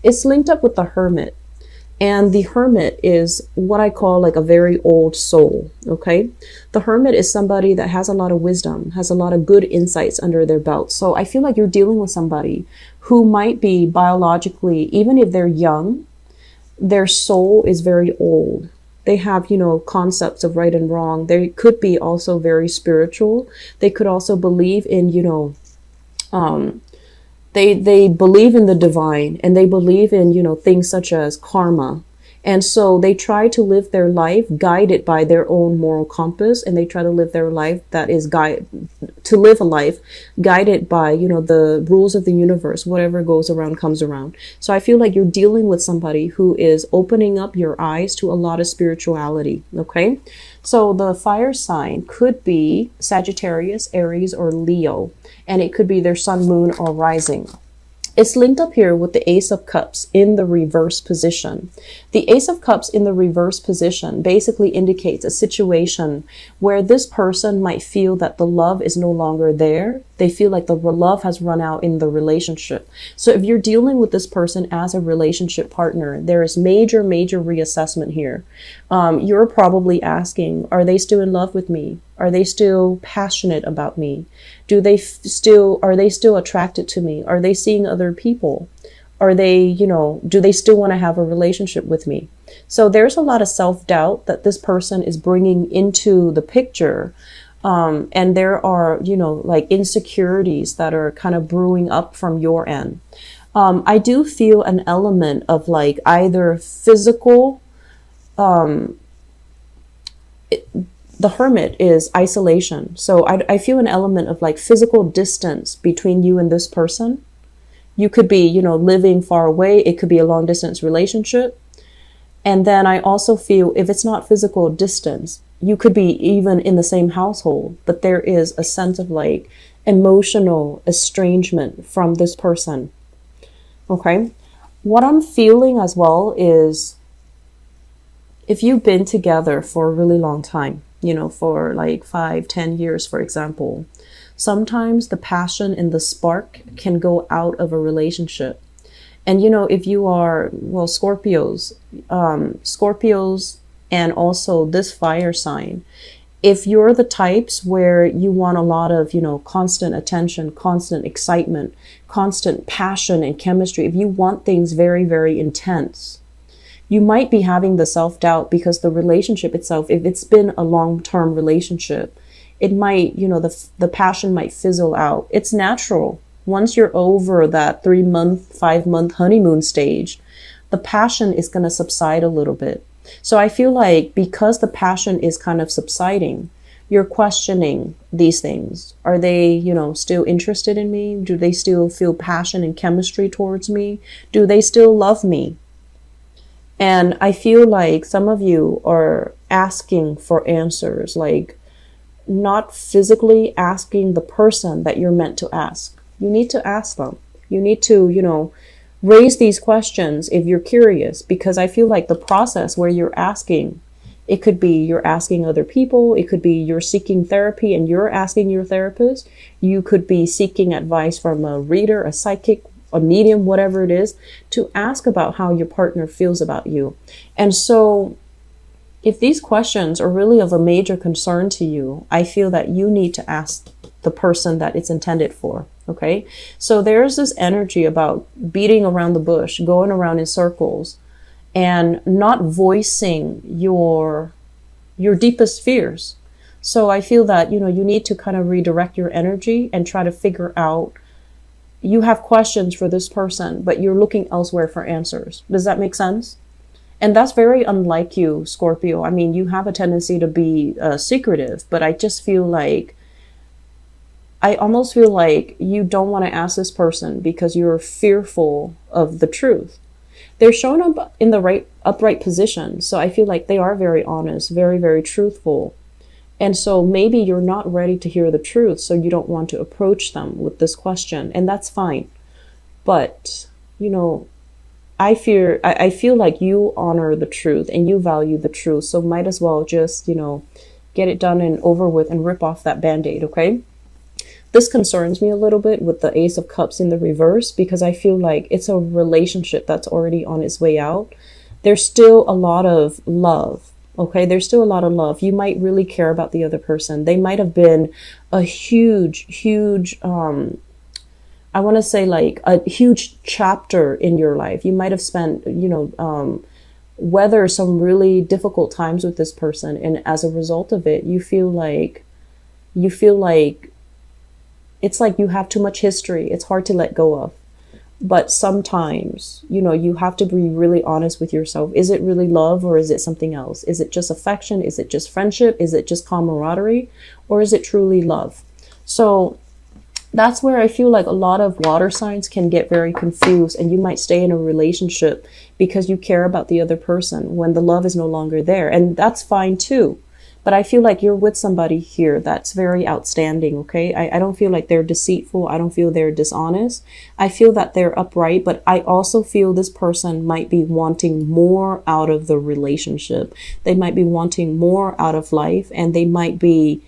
It's linked up with the Hermit. And the Hermit is what I call like a very old soul, okay? The Hermit is somebody that has a lot of wisdom, has a lot of good insights under their belt. So I feel like you're dealing with somebody who might be biologically, even if they're young, their soul is very old. They have, you know, concepts of right and wrong. They could be also very spiritual. They could also believe in, you know, they believe in the divine, and they believe in, you know, things such as karma. And so they try to live their life guided by their own moral compass, and they try to live their life that is to live a life guided by, you know, the rules of the universe. Whatever goes around comes around. So I feel like you're dealing with somebody who is opening up your eyes to a lot of spirituality. Okay. So the fire sign could be Sagittarius, Aries, or Leo, and it could be their sun, moon, or rising. It's linked up here with the Ace of Cups in the reverse position. The Ace of Cups in the reverse position basically indicates a situation where this person might feel that the love is no longer there. They feel like the love has run out in the relationship. So if you're dealing with this person as a relationship partner, there is major reassessment here. You're probably asking, are they still in love with me? Are they still passionate about me? Are they still attracted to me? Are they seeing other people? Are they, you know, do they still want to have a relationship with me? So there's a lot of self-doubt that this person is bringing into the picture. And there are, you know, like insecurities that are kind of brewing up from your end. I do feel an element of like either physical, the Hermit is isolation. So I feel an element of like physical distance between you and this person. You could be, you know, living far away. It could be a long distance relationship. And then I also feel if it's not physical distance, you could be even in the same household, but there is a sense of like emotional estrangement from this person. Okay. What I'm feeling as well is if you've been together for a really long time, you know, for like 5-10 years, for example, sometimes the passion and the spark can go out of a relationship. And, you know, if you are, well, Scorpios and also this fire sign, if you're the types where you want a lot of, you know, constant attention, constant excitement, constant passion and chemistry, if you want things very intense, you might be having the self-doubt because the relationship itself, if it's been a long-term relationship, it might, you know, the passion might fizzle out. It's natural. Once you're over that 3-month, 5-month honeymoon stage, the passion is going to subside a little bit. So I feel like because the passion is kind of subsiding, you're questioning these things. Are they, you know, still interested in me? Do they still feel passion and chemistry towards me? Do they still love me? And I feel like some of you are asking for answers, like not physically asking the person that you're meant to ask. You need to ask them. You need to, you know, raise these questions if you're curious, because I feel like the process where you're asking, it could be you're asking other people. It could be you're seeking therapy and you're asking your therapist. You could be seeking advice from a reader, a psychic, a medium, whatever it is, to ask about how your partner feels about you. And so if these questions are really of a major concern to you, I feel that you need to ask the person that it's intended for. Okay. So there's this energy about beating around the bush, going around in circles and not voicing your deepest fears. So I feel that, you know, you need to kind of redirect your energy and try to figure out, you have questions for this person, but you're looking elsewhere for answers. Does that make sense? And that's very unlike you, Scorpio. I mean, you have a tendency to be secretive, but I just feel like, I almost feel like you don't want to ask this person because you're fearful of the truth. They're showing up in the upright position. So I feel like they are very honest, very truthful. And so maybe you're not ready to hear the truth. So you don't want to approach them with this question, and that's fine. But, you know, I feel like you honor the truth and you value the truth. So might as well just, you know, get it done and over with and rip off that Band-Aid. Okay. This concerns me a little bit with the Ace of Cups in the reverse, because I feel like it's a relationship that's already on its way out. There's still a lot of love. Okay, there's still a lot of love. You might really care about the other person. They might have been a huge, I want to say like a huge chapter in your life. You might have spent, weather some really difficult times with this person. And as a result of it, you feel like it's like you have too much history. It's hard to let go of. But sometimes, you have to be really honest with yourself. Is it really love, or is it something else? Is it just affection? Is it just friendship? Is it just camaraderie? Or is it truly love? So that's where I feel like a lot of water signs can get very confused, and you might stay in a relationship because you care about the other person when the love is no longer there. And that's fine too. But I feel like you're with somebody here that's very outstanding, okay? I don't feel like they're deceitful. I don't feel they're dishonest. I feel that they're upright, but I also feel this person might be wanting more out of the relationship. They might be wanting more out of life, and they might be,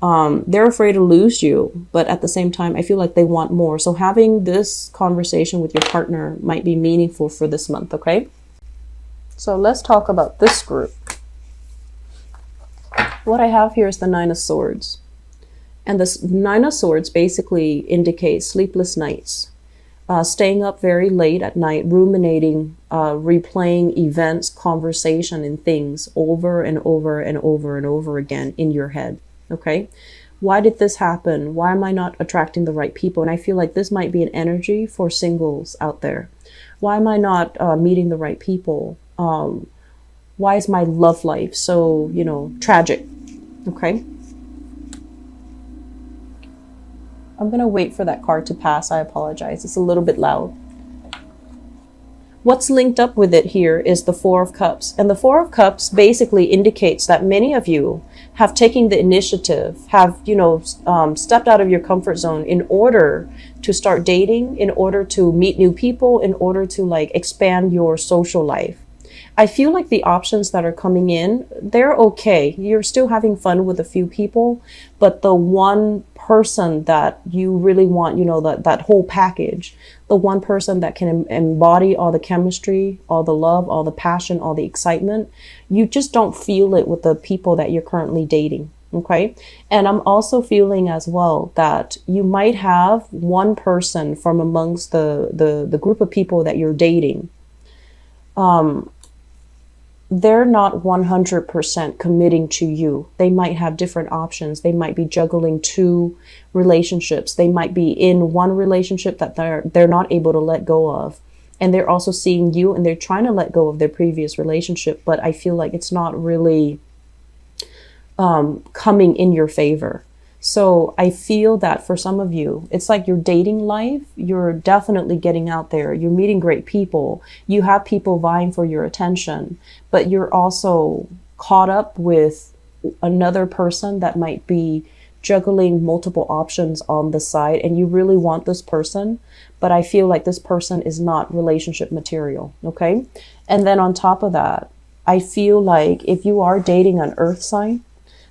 they're afraid to lose you. But at the same time, I feel like they want more. So having this conversation with your partner might be meaningful for this month, okay? So let's talk about this group. What I have here is the Nine of Swords. And this Nine of Swords basically indicates sleepless nights, staying up very late at night, ruminating, replaying events, conversation, and things over and over and over and over again in your head. Okay? Why did this happen? Why am I not attracting the right people? And I feel like this might be an energy for singles out there. Why am I not meeting the right people? Why is my love life so, tragic? Okay. I'm going to wait for that card to pass. I apologize. It's a little bit loud. What's linked up with it here is the Four of Cups. And the Four of Cups basically indicates that many of you have taken the initiative, have, stepped out of your comfort zone in order to start dating, in order to meet new people, in order to expand your social life. I feel like the options that are coming in, they're okay. You're still having fun with a few people, but the one person that you really want, that whole package, the one person that can embody all the chemistry, all the love, all the passion, all the excitement, you just don't feel it with the people that you're currently dating. Okay. And I'm also feeling as well that you might have one person from amongst the group of people that you're dating. They're not 100% committing to you. They might have different options. They might be juggling two relationships. They might be in one relationship that they're not able to let go of. And they're also seeing you, and they're trying to let go of their previous relationship. But I feel like it's not really coming in your favor. So I feel that for some of you, it's like your dating life, you're definitely getting out there. You're meeting great people. You have people vying for your attention, but you're also caught up with another person that might be juggling multiple options on the side, and you really want this person, but I feel like this person is not relationship material. Okay. And then on top of that, I feel like if you are dating an earth sign,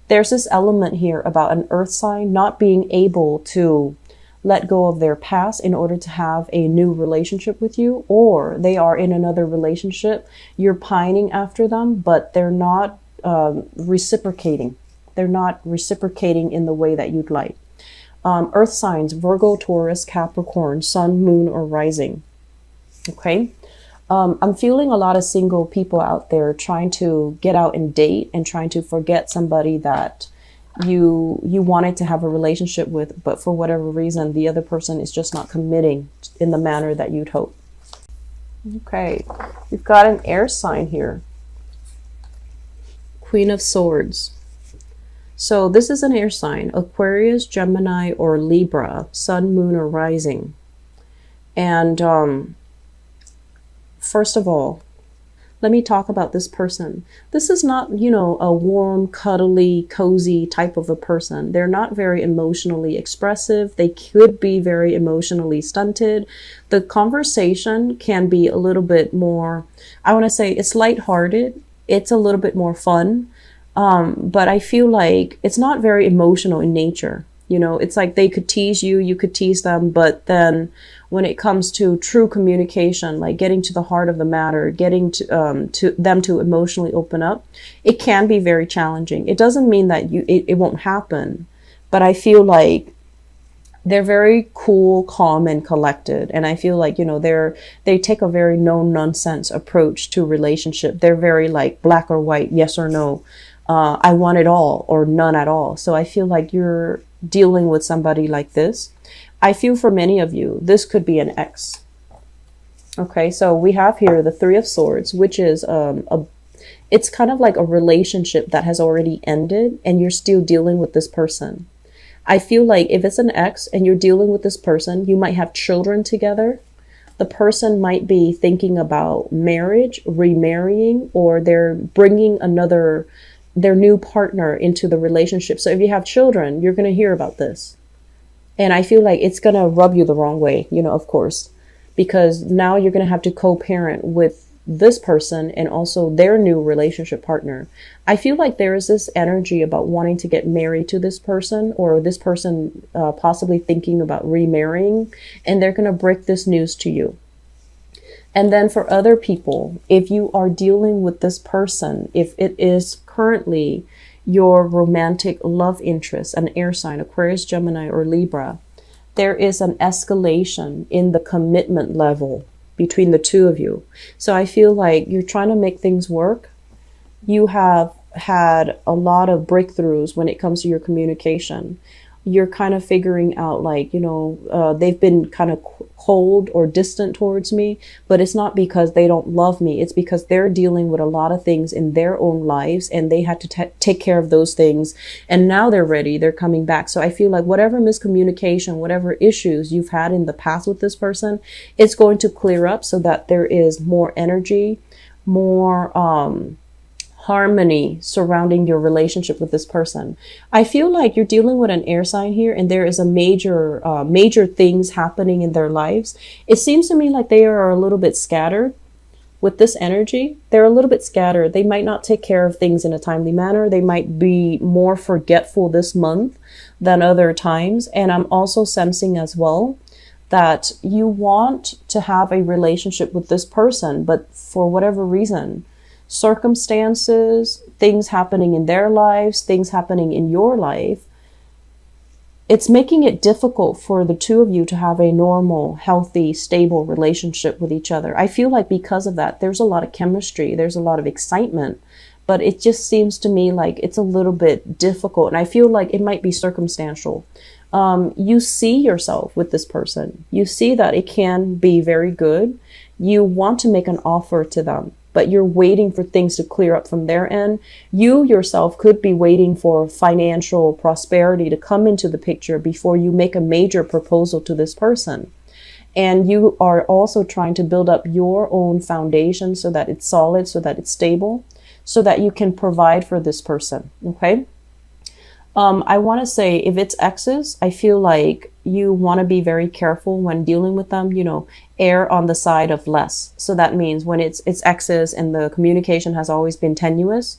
there's this element here about an earth sign not being able to let go of their past in order to have a new relationship with you, or they are in another relationship. You're pining after them, but they're not reciprocating. They're not reciprocating in the way that you'd like. Earth signs, Virgo, Taurus, Capricorn, Sun, Moon, or Rising. Okay. I'm feeling a lot of single people out there trying to get out and date and trying to forget somebody that you wanted to have a relationship with, but for whatever reason, the other person is just not committing in the manner that you'd hope. Okay, we've got an air sign here. Queen of Swords. So this is an air sign, Aquarius, Gemini, or Libra, Sun, Moon, or Rising. And first of all, let me talk about this person. This is not, a warm, cuddly, cozy type of a person. They're not very emotionally expressive. They could be very emotionally stunted. The conversation can be a little bit more, I want to say it's lighthearted. It's a little bit more fun. But I feel like it's not very emotional in nature. You know, it's like they could tease you, you could tease them, but then when it comes to true communication, like getting to the heart of the matter, getting to them to emotionally open up, it can be very challenging. It doesn't mean that it won't happen, but I feel like they're very cool, calm, and collected. And I feel like, you know, they take a very no nonsense approach to relationship. They're very like black or white, yes or no. I want it all or none at all. So I feel like you're dealing with somebody like this. I feel for many of you, this could be an ex. Okay, so we have here the Three of Swords, which is it's kind of like a relationship that has already ended and you're still dealing with this person. I feel like if it's an ex and you're dealing with this person, you might have children together. The person might be thinking about marriage, remarrying, or they're bringing their new partner into the relationship. So if you have children, you're going to hear about this. And I feel like it's going to rub you the wrong way, you know, of course, because now you're going to have to co-parent with this person and also their new relationship partner. I feel like there is this energy about wanting to get married to this person, or this person possibly thinking about remarrying, and they're going to break this news to you. And then for other people, if you are dealing with this person, if it is currently your romantic love interest, an air sign, Aquarius, Gemini, or Libra, there is an escalation in the commitment level between the two of you. So I feel like you're trying to make things work. You have had a lot of breakthroughs when it comes to your communication. You're kind of figuring out, like, you know, they've been kind of cold or distant towards me, but it's not because they don't love me. It's because they're dealing with a lot of things in their own lives and they had to take care of those things. And now they're ready. They're coming back. So I feel like whatever miscommunication, whatever issues you've had in the past with this person, it's going to clear up so that there is more energy, more, harmony surrounding your relationship with this person. I feel like you're dealing with an air sign here and there is a major things happening in their lives. It seems to me like they are a little bit scattered with this energy. They're a little bit scattered. They might not take care of things in a timely manner. They might be more forgetful this month than other times. And I'm also sensing as well that you want to have a relationship with this person, but for whatever reason, circumstances, things happening in their lives, things happening in your life, it's making it difficult for the two of you to have a normal, healthy, stable relationship with each other. I feel like because of that, there's a lot of chemistry, there's a lot of excitement, but it just seems to me like it's a little bit difficult. And I feel like it might be circumstantial. You see yourself with this person. You see that it can be very good. You want to make an offer to them, but you're waiting for things to clear up from their end. You yourself could be waiting for financial prosperity to come into the picture before you make a major proposal to this person. And you are also trying to build up your own foundation so that it's solid, so that it's stable, so that you can provide for this person. Okay. I want to say if it's exes, I feel like you want to be very careful when dealing with them, you know, err on the side of less. So that means when it's exes and the communication has always been tenuous,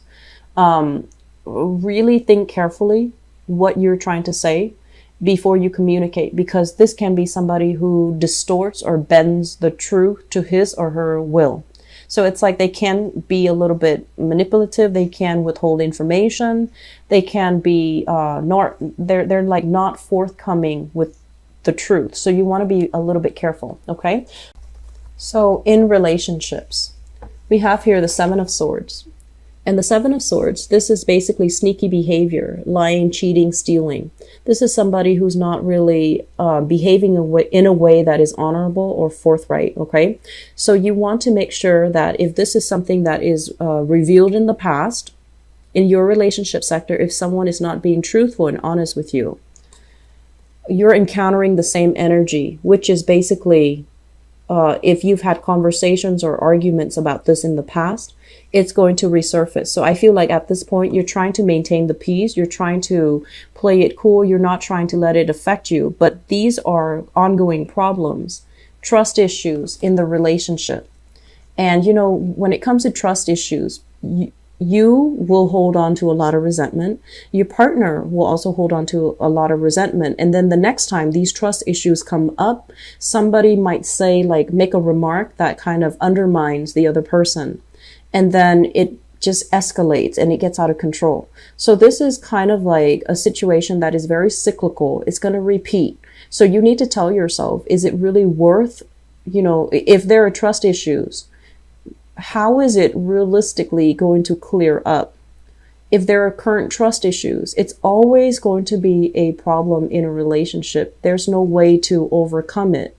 really think carefully what you're trying to say before you communicate, because this can be somebody who distorts or bends the truth to his or her will. So it's like they can be a little bit manipulative. They can withhold information. They can be they're like not forthcoming with the truth. So you want to be a little bit careful. Okay. So in relationships, we have here the Seven of Swords. And the Seven of Swords, this is basically sneaky behavior, lying, cheating, stealing. This is somebody who's not really behaving in a way that is honorable or forthright, okay? So you want to make sure that if this is something that is revealed in the past, in your relationship sector, if someone is not being truthful and honest with you, you're encountering the same energy, which is basically if you've had conversations or arguments about this in the past, it's going to resurface. So I feel like at this point, you're trying to maintain the peace. You're trying to play it cool. You're not trying to let it affect you. But these are ongoing problems, trust issues in the relationship. And, you know, when it comes to trust issues, you You will hold on to a lot of resentment. Your partner will also hold on to a lot of resentment. And then the next time these trust issues come up, somebody might say, like, make a remark that kind of undermines the other person. And then it just escalates and it gets out of control. So this is kind of like a situation that is very cyclical. It's going to repeat. So you need to tell yourself, is it really worth, if there are trust issues, how is it realistically going to clear up? If there are current trust issues, it's always going to be a problem in a relationship. There's no way to overcome it.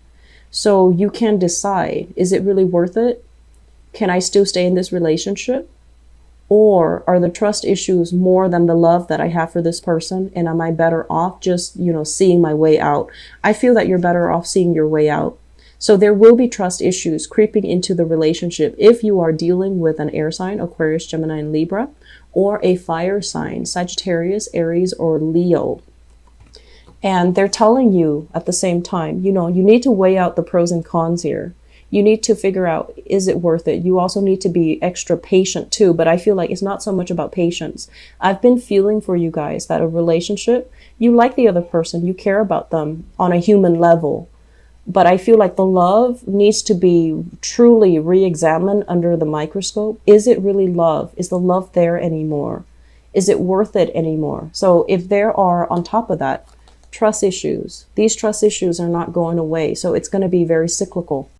So you can decide, is it really worth it? Can I still stay in this relationship? Or are the trust issues more than the love that I have for this person? And am I better off just, seeing my way out? I feel that you're better off seeing your way out. So there will be trust issues creeping into the relationship if you are dealing with an air sign, Aquarius, Gemini, and Libra, or a fire sign, Sagittarius, Aries, or Leo. And they're telling you at the same time, you need to weigh out the pros and cons here. You need to figure out, is it worth it? You also need to be extra patient too, but I feel like it's not so much about patience. I've been feeling for you guys that a relationship, you like the other person, you care about them on a human level. But I feel like the love needs to be truly re-examined under the microscope. Is it really love? Is the love there anymore? Is it worth it anymore? So if there are, on top of that, trust issues, these trust issues are not going away. So it's going to be very cyclical.